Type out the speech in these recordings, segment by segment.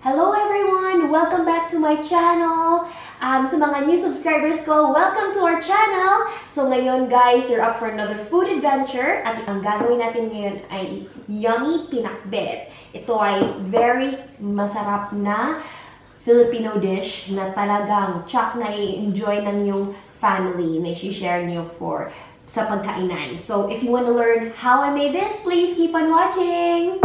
Hello everyone! Welcome back to my channel! Sa mga new subscribers ko, welcome to our channel! So ngayon guys, you're up for another food adventure at ang gagawin natin ngayon ay yummy pinakbet. Ito ay very masarap na Filipino dish na talagang tsak na i-enjoy ng iyong family na i-share niyo sa pagkainan. So if you want to learn how I made this, please keep on watching!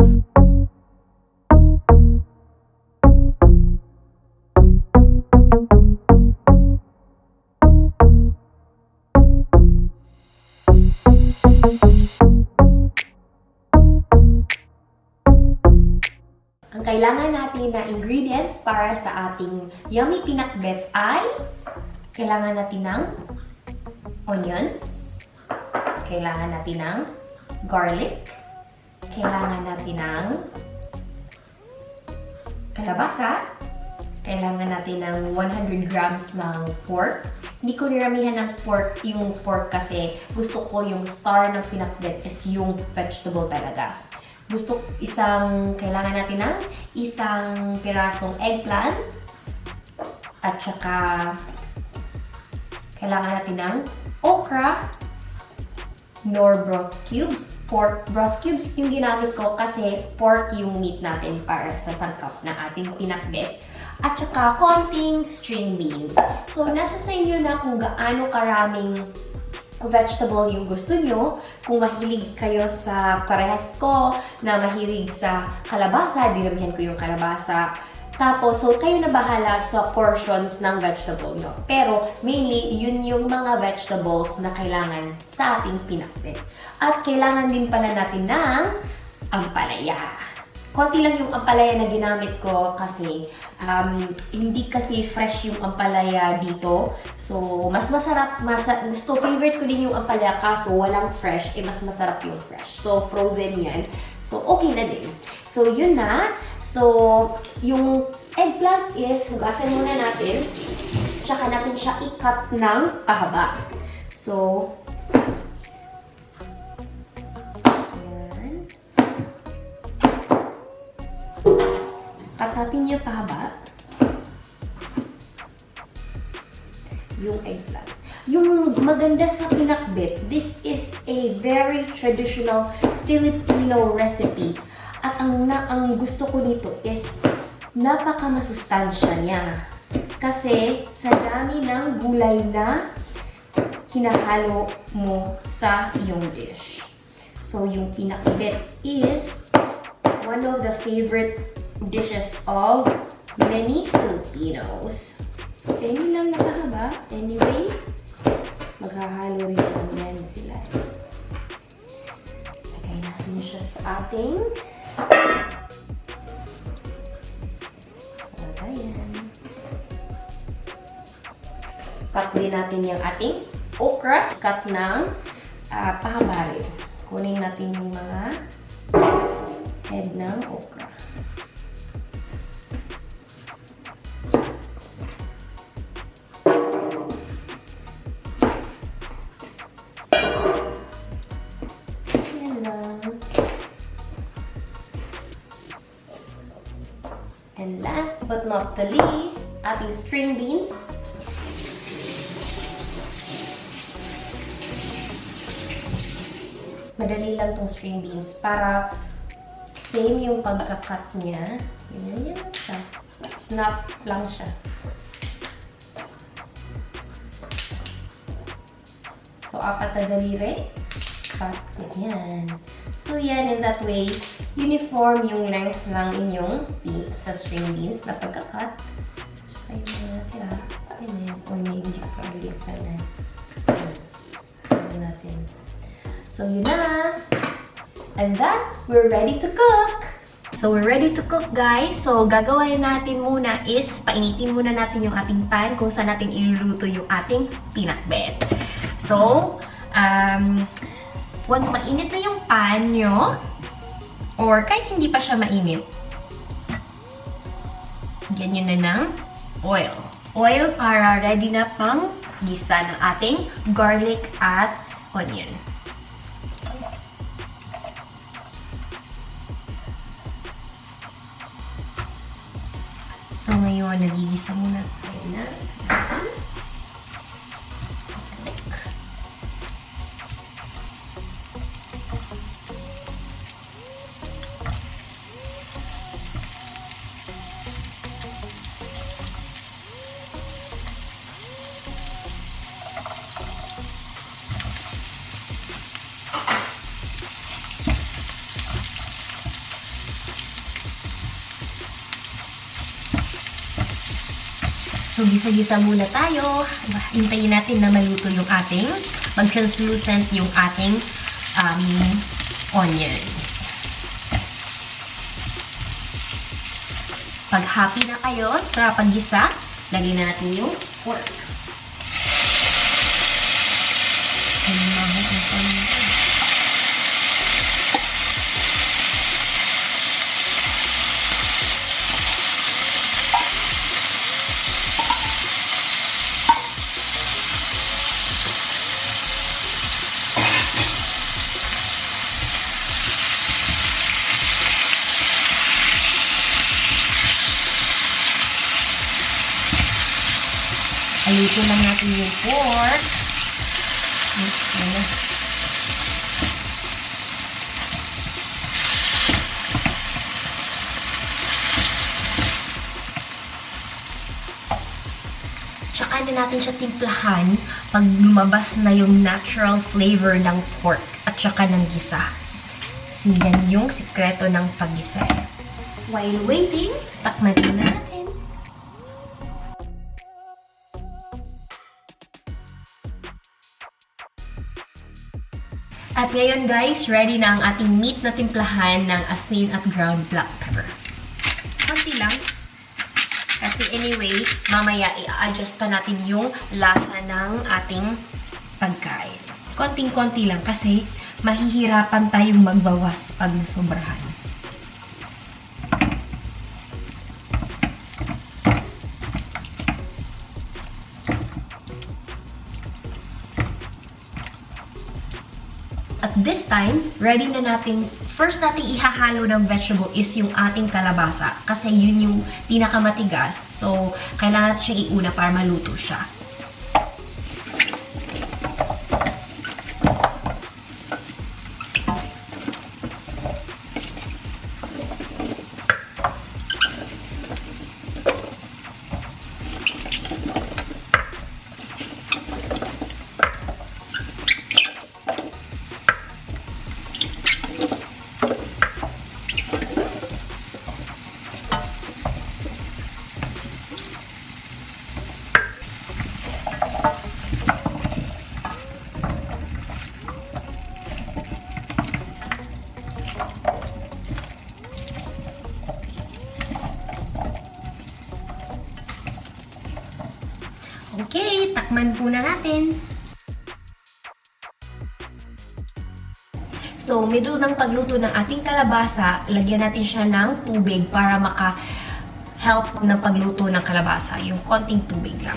Ang kailangan natin na ingredients para sa ating yummy pinakbet ay kailangan natin ng onions, kailangan natin ng garlic, kailangan natin ng kalabasa, kailangan natin ng 100 grams ng pork. Hindi ko niramihan ng yung pork kasi gusto ko yung star ng pinakbet is yung vegetable talaga. Kailangan natin ng isang pirasong eggplant at saka kailangan natin ng okra nor broth cubes. Pork broth cubes yung ginamit ko kasi pork yung meat natin para sa sangkap ng ating pinakbet. At saka konting string beans. So nasa sa inyo na kung gaano karaming vegetable yung gusto nyo. Kung mahilig kayo sa parehas ko na mahilig sa kalabasa, dinamihan ko yung kalabasa. Tapos, so kayo na bahala sa portions ng vegetable nyo. Pero, mainly, yun yung mga vegetables na kailangan sa ating pinakbet. At kailangan din pala natin ng ampalaya. Konti lang yung ampalaya na ginamit ko kasi hindi kasi fresh yung ampalaya dito. So, mas masarap, favorite ko din yung ampalaya kaso walang fresh, mas masarap yung fresh. So, frozen yan. So, okay na din. So, yun na. So, yung eggplant is, hugasan muna natin. Tsaka natin siya i-cut ng pahaba. So, cut natin yung pahaba. Yung eggplant. Yung maganda sa pinakbet, this is a very traditional Filipino recipe. At ang gusto ko dito is napaka-masustansya niya. Kasi sa dami ng gulay na hinahalo mo sa iyong dish. So yung pinakbet is one of the favorite dishes of many Filipinos. So, any lang nakahaba. Anyway, maghahalo rin yan sila. Lagay natin siya sa ating ayan. Cut din natin yung ating okra. Cut ng pahaba rin. Kunin natin yung mga head ng okra. And last but not the least, ating string beans. Madali lang tong string beans para same yung pagka-cut niya. Yan lang siya. Snap lang siya. So, 4 na daliri. Cut. Yan. So, yan. In that way, uniform yung length ng inyong sa string beans na pagka-cut. Kaya natira. Ganyan. O maybe garlic pa na. Ayan natin. So, yun na. And that, we're ready to cook. So, we're ready to cook, guys. So, gagawin natin muna is, painitin muna natin yung ating pan kung saan natin iluluto yung ating pinakbet. So, once mainit na yung pan nyo, or kahit hindi pa siya mainit, lagyan nyo na ng oil. Oil para ready na pang gisa ng ating garlic at onion. So, ngayon, nagigisa muna tayo na ating So, gisa-gisa muna tayo. Hintayin natin na maluto yung ating, mag-translucent yung ating onions. Pag happy na kayo sa paggisa, lagyan na natin yung pork. Halutin lang natin yung pork. Tsaka na natin siya timplahan pag lumabas na yung natural flavor ng pork at tsaka ng gisa. Yan yung sikreto ng paggisa. While waiting, takman na natin. At ngayon guys, ready na ang ating meat na timplahan ng asin at ground black pepper. Konti lang. Kasi anyway, mamaya i-adjust pa natin yung lasa ng ating pagkain. Konting-konti lang kasi mahihirapan tayong magbawas pag nasobrahan. At this time, ready na natin, first natin ihahalo ng vegetable is yung ating kalabasa. Kasi yun yung pinakamatigas. So, kailangan natin siyang iuna para maluto siya. Okay, takman po na natin. So, middle ng pagluto ng ating kalabasa, lagyan natin siya ng tubig para maka-help ng pagluto ng kalabasa. Yung konting tubig lang.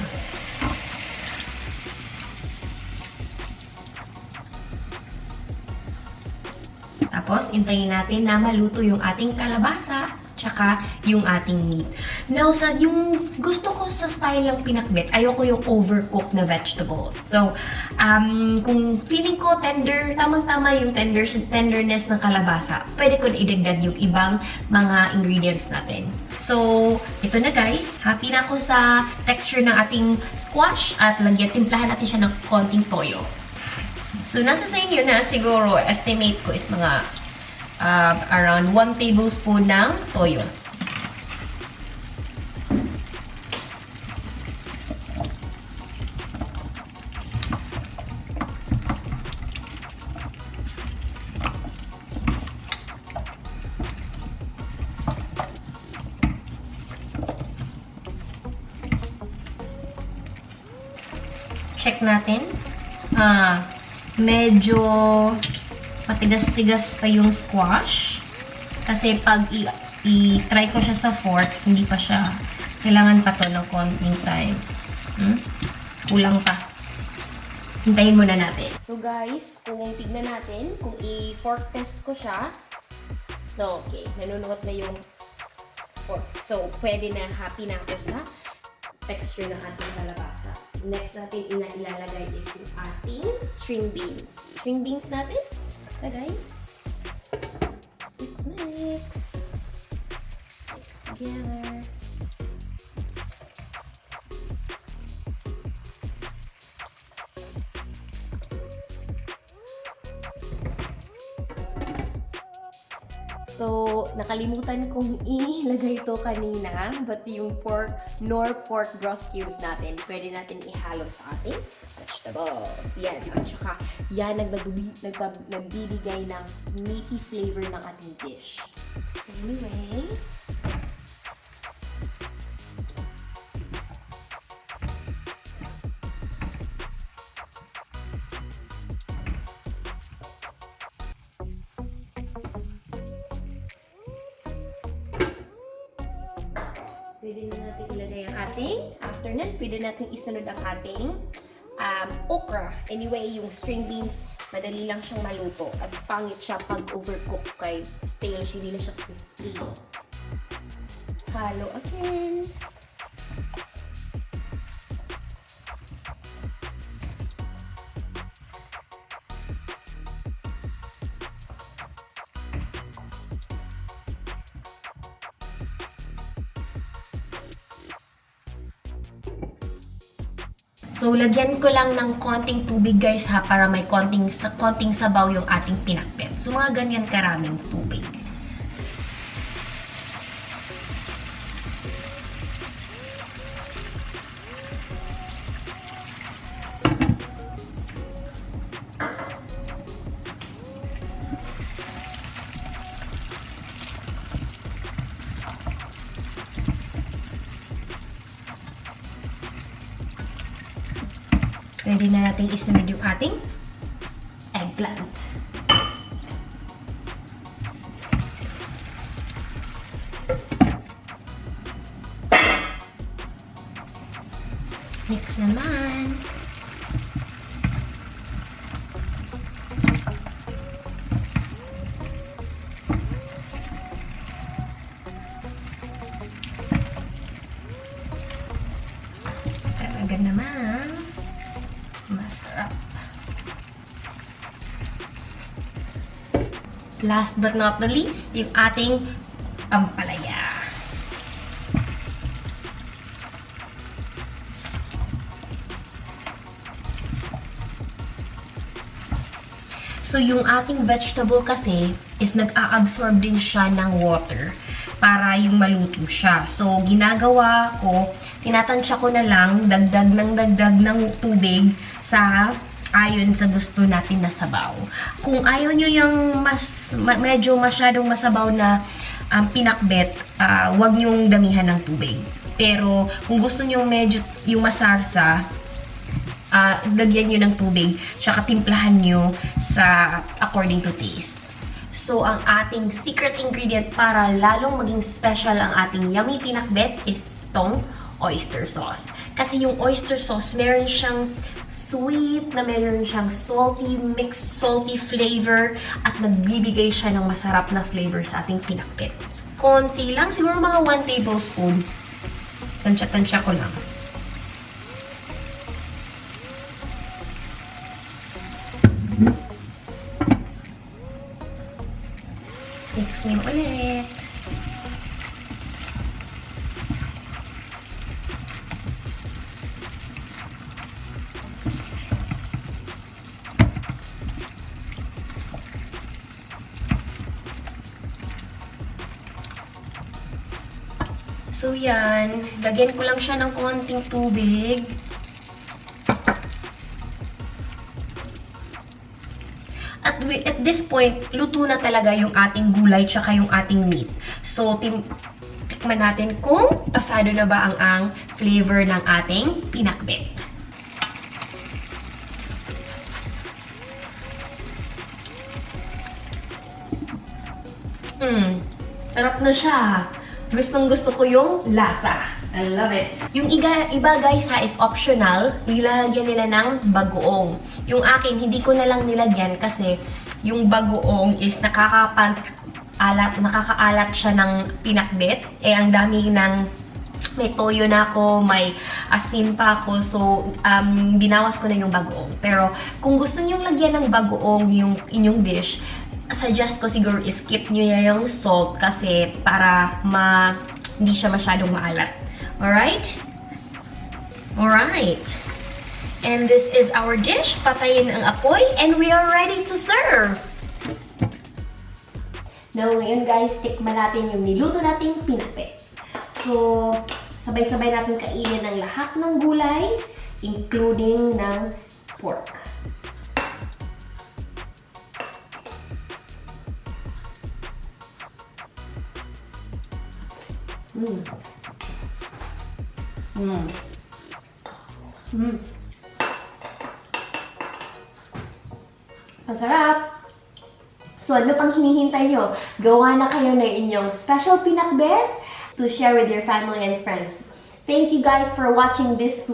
Tapos, intayin natin na maluto yung ating kalabasa tsaka yung ating meat. Now, yung gusto ko sa style ng pinakbet, ayoko yung overcooked na vegetables. So, kung feeling ko tender, tamang-tama yung tenderness ng kalabasa, pwede ko na idagdag yung ibang mga ingredients natin. So, ito na guys. Happy na ako sa texture ng ating squash at timplahan natin siya ng konting toyo. So, nasa sa inyo na siguro, estimate ko is mga around 1 tablespoon ng toyo. Check natin. Medyo matigas-tigas pa yung squash. Kasi pag i-try ko siya sa fork, hindi pa siya. Kailangan pa to ng konting time. Kulang pa. Hintayin muna natin. So guys, kung tignan natin, kung i-fork test ko siya, so okay, nanunuot na yung pork. So, pwede na happy na ako sa texture ng ating kalabasa. Next natin ilalagay is yung ating string beans. String beans natin, lagay. Mix. Mix together. So, nakalimutan kong ilagay ito kanina, but yung pork broth cubes natin, pwede natin ihalo sa ating vegetables. Yan. At saka, yan nagbibigay ng meaty flavor ng ating dish. Anyway, pwede na natin ilagay ang ating, after nun, pwede natin isunod ang ating okra. Anyway, yung string beans, madali lang siyang maluto. At pangit siya pag overcook kay stale siya, hindi na siya crispy. Halo again. So, lagyan ko lang ng konting tubig guys ha, para may konting sabaw yung ating pinakbet. So, mga ganyan karaming tubig. Pwede na natin isunod yung ating eggplant. Mix naman. Talaga naman. Masarap. Last but not the least, yung ating ampalaya. So, yung ating vegetable kasi is nag-a-absorb din siya ng water para yung maluto siya. So, ginagawa ko, tinatansya ko na lang, dagdag ng tubig sa ayon sa gusto natin na sabaw. Kung ayaw nyo yung medyo masyadong masabaw na pinakbet, wag nyong damihan ng tubig. Pero kung gusto nyo medyo yung masarsa, lagyan nyo ng tubig, tsaka timplahan nyo sa according to taste. So, ang ating secret ingredient para lalong maging special ang ating yummy pinakbet is itong oyster sauce. Kasi yung oyster sauce, meron siyang sweet, na meron siyang salty, mixed salty flavor, at nagbibigay siya ng masarap na flavor sa ating pinakbet. So, konti lang, siguro mga 1 tablespoon. Tansya-tansya ko lang. Mix nyo ulit. So yan, lagyan ko lang siya ng konting tubig. At this point, luto na talaga yung ating gulay tsaka yung ating meat. So, tikman natin kung pasado na ba ang flavor ng ating pinakbet. Sarap na siya. Gustong-gusto ko yung lasa. I love it. Yung iba guys ha is optional. Nilalagyan nila ng bagoong. Yung akin, hindi ko na lang nilagyan kasi yung bagoong is nakakaalat siya ng pinakbet. Ang dami may toyo na ako, may asin pa ako, so binawas ko na yung bagoong. Pero kung gusto niyong lagyan ng bagoong yung inyong dish, suggest ko siguro skip niyo yung salt kasi para hindi siya masyadong maalat. Alright? Alright. And this is our dish. Patayin ang apoy and we are ready to serve. Now, ngayon guys, tikman natin yung niluto nating pinakbet. So, sabay-sabay natin kainin ng lahat ng gulay, including ng pork. Masarap! So, ano pang hinihintay nyo? Gawa na kayo ng inyong special pinakbet to share with your family and friends. Thank you guys for watching this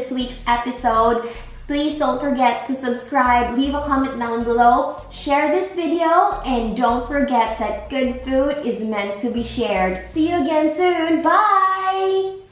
week's episode. Please don't forget to subscribe, leave a comment down below, share this video, and don't forget that good food is meant to be shared. See you again soon. Bye!